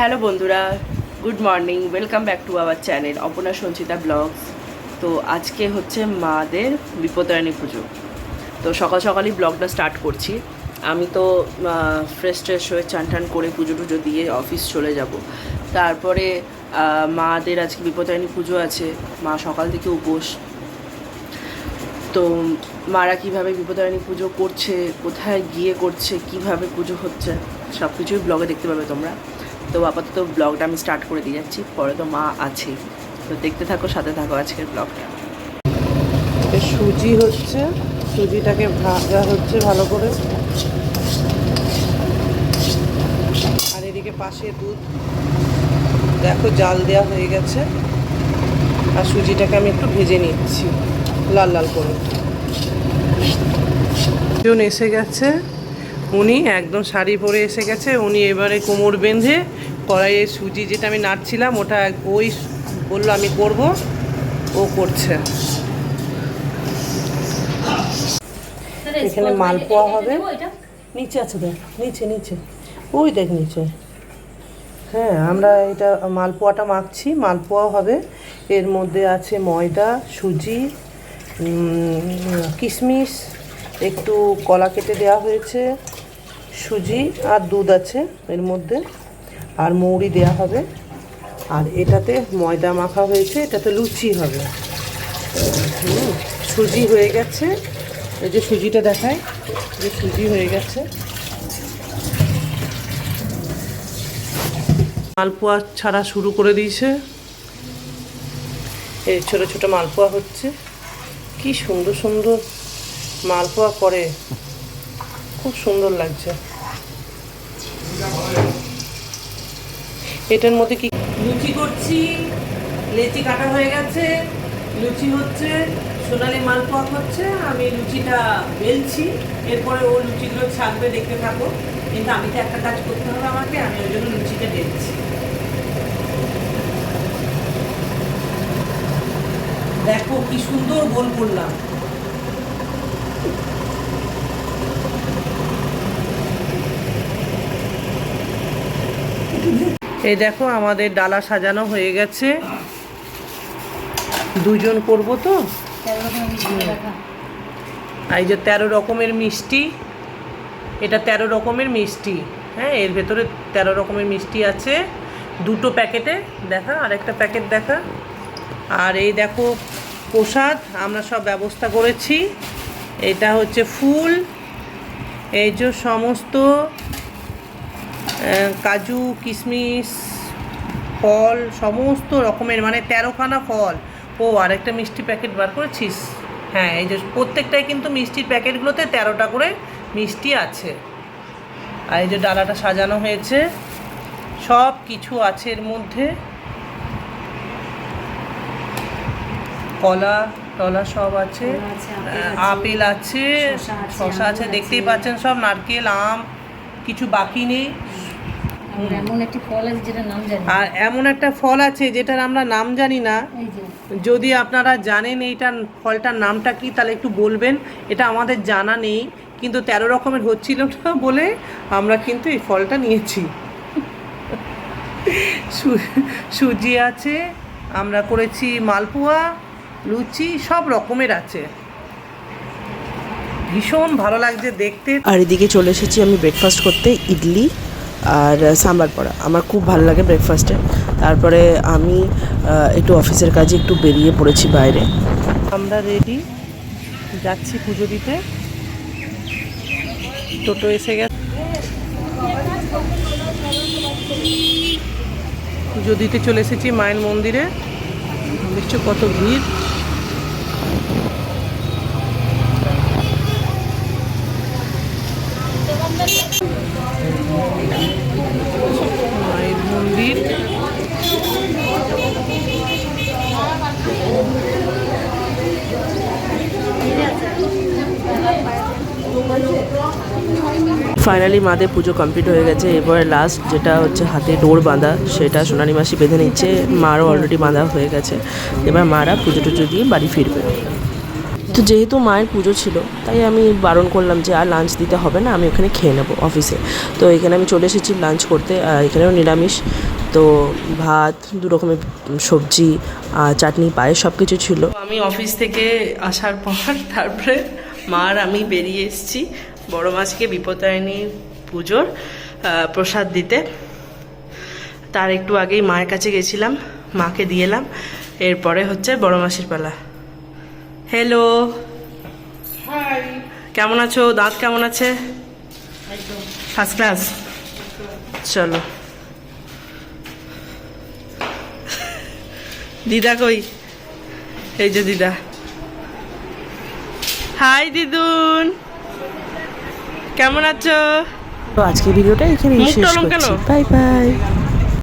Hello বন্ধুরা, good morning, welcome back to our channel Aparna Sanchita blogs. তো আজকে হচ্ছে মাদের বিপত্তারিণী পুজো। তো সকাল সকালই ব্লগটা স্টার্ট করছি। আমি তো ফ্রেশ ট্রেশ হয়ে চান টান করে পুজো টুজো দিয়ে অফিস চলে যাব। তারপরে মাদের আজকে বিপত্তারিণী পুজো আছে, মা সকাল থেকে উপোস। তো মারা কীভাবে বিপত্তারিণী পুজো করছে, কোথায় গিয়ে করছে, কিভাবে পুজো হচ্ছে, সব কিছুই ব্লগে দেখতে পাবে তোমরা। তো আপাতত ব্লগটা আমি স্টার্ট করে দিয়ে যাচ্ছি, পরে তো মা আছেই। তো দেখতে থাকো, সাথে থাকো আজকের ব্লগটা। সুজি হচ্ছে, সুজিটাকে ভাজা হচ্ছে ভালো করে। আর এদিকে পাশে দুধ দেখো জাল দেওয়া হয়ে গেছে। আর সুজিটাকে আমি একটু ভেজে নিচ্ছি লাল লাল করে। জন এসে গেছে, উনি একদম শাড়ি পরে এসে গেছে। উনি এবারে কোমর বেঁধে কড়াইয়ে সুজি যেটা আমি নাড়ছিলাম ওটা ওই বললো আমি করব, ও করছে। এখানে মালপোয়া হবে, নিচে আছে দেখ, নিচে নিচে ওই দেখ নিচে। হ্যাঁ, আমরা এটা মালপোয়াটা মাখছি, মালপোয়া হবে। এর মধ্যে আছে ময়দা, সুজি, কিশমিশ, একটু কলা কেটে দেওয়া হয়েছে, সুজি আর দুধ আছে এর মধ্যে, আর মৌরি দেওয়া হবে। আর এটাতে ময়দা মাখা হয়েছে, এটাতে লুচি হবে। সুজি হয়ে গেছে, এই যে সুজিটা দেখায়, যে সুজি হয়ে গেছে। মালপোয়া ছাড়া শুরু করে দিয়েছে। এই ছোট ছোট মালপোয়া হচ্ছে, কি সুন্দর সুন্দর মালপোয়া করে, খুব সুন্দর লাগছে। এটার মধ্যে কি লুচি করছি, লেচি কাটা হয়ে গেছে, লুচি হচ্ছে, সোনালি মালপোয়া হচ্ছে। আমি লুচিটা বেলছি, এরপরে ও লুচিগুলো ছাকবে, দেখতে থাকো। কিন্তু আমি তো একটা কাজ করতে হবে আমাকে, আমি ওই জন্য লুচিটা বেলছি। দেখো কি সুন্দর গোল করলাম। এই দেখো আমাদের ডালা সাজানো হয়ে গেছে, দুজন করব তো। এই যে 13 রকমের মিষ্টি, এটা 13 রকমের মিষ্টি। হ্যাঁ, এর ভেতরে 13 রকমের মিষ্টি আছে, দুটো প্যাকেটে দেখা, আরেকটা প্যাকেট দেখা। আর এই দেখো প্রসাদ আমরা সব ব্যবস্থা করেছি। এটা হচ্ছে ফুল, এই যে সমস্ত কাজু কিশমিশ ফল, সমস্ত রকমের, মানে 13খানা ফল। ও আরেকটা মিষ্টি প্যাকেট বার করেছিস? হ্যাঁ, এই যে প্রত্যেকটাই কিন্তু মিষ্টির প্যাকেটগুলোতে 13টা করে মিষ্টি আছে। আর এই যে ডালাটা সাজানো হয়েছে, সব কিছু আছে এর মধ্যে, কলা টলা সব আছে, আপেল আছে, শসা আছে, দেখতেই পাচ্ছেন সব, নারকেল, আম, কিছু বাকি নেই। এমন একটি ফল আছে যেটার নাম জানি, আর এমন একটা ফল আছে যেটার আমরা নাম জানি না। যদি আপনারা জানেন এইটার ফলটার নামটা কি, তাহলে একটু বলবেন। এটা আমাদের জানা নেই, কিন্তু 13 রকমের হচ্ছিল না বলে আমরা কিন্তু এই ফলটা নিয়েছি। সুজি আছে, আমরা করেছি মালপোয়া, লুচি, সব রকমের আছে। ভীষণ ভালো লাগছে দেখতে। আর এদিকে চলে এসেছি আমি ব্রেকফাস্ট করতে, ইডলি আর সাম্বার পড়া। আমার খুব ভালো লাগে ব্রেকফাস্টে। তারপরে আমি একটু অফিসের কাজে একটু বেরিয়ে পড়েছি বাইরে। আমরা রেডি, যাচ্ছি পুজো দিতে। টোটো এসে গেছে, পুজো দিতে চলে এসেছি মায়ের মন্দিরে। দেখছো কত ভিড়। মায়ের মন্দির, ফাইনালি মাদের পুজো কমপ্লিট হয়ে গেছে। এরপরে লাস্ট যেটা হচ্ছে হাতে ডোর বাঁধা, সেটা সোনালী মাসি বেঁধে নিচ্ছে। মারও অলরেডি বাঁধা হয়ে গেছে। এবার মারা পুজো টুজো দিয়ে বাড়ি ফিরবে। তো যেহেতু মায়ের পুজো ছিল, তাই আমি বারণ করলাম যে আর লাঞ্চ দিতে হবে না, আমি ওখানে খেয়ে নেবো অফিসে। তো এখানে আমি চলে এসেছি লাঞ্চ করতে, আর এখানেও নিরামিষ। তো ভাত, 2 রকমের সবজি, চাটনি, পায়েস সব কিছু ছিল। আমি অফিস থেকে আসার পর তারপরে মা আর আমি বেরিয়ে এসেছি বড় মাছকে বিপত্তারিণী পুজোর প্রসাদ দিতে। তার একটু আগেই মায়ের কাছে গেছিলাম, মাকে দিয়ে এলাম। এরপরে হচ্ছে বড় মাসির পালা। হ্যালো, কেমন আছো? দাঁত কেমন আছে? First class. চলো। দিদা কই? এই যে দিদা। হাই দিদুন, কেমন আছো? তো আজকে ভিডিওটা এখানেই শেষ করছি। Bye bye.